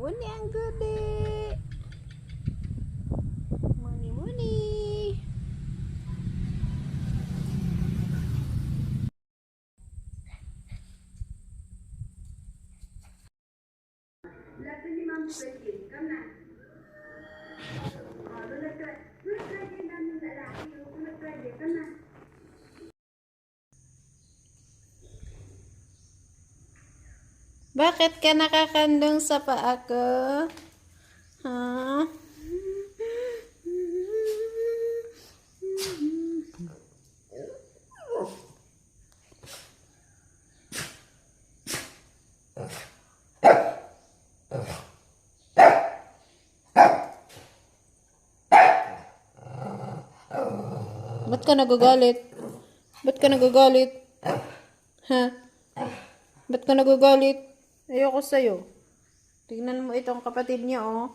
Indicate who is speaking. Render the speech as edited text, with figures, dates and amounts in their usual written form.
Speaker 1: Muni ang gudi. Muni.
Speaker 2: Lahat ni Ma'am Berkin, come na. Nag-try din namin lalaki. Nag-try din, come na.
Speaker 1: Bakit ka nakakandong sa paa ko? Ha? Ba't ka nagagalit? Ba't ka nagagalit? Ha? Ba't ka nagagalit? Ayoko sa'yo. Tignan mo itong kapatid niya, oh.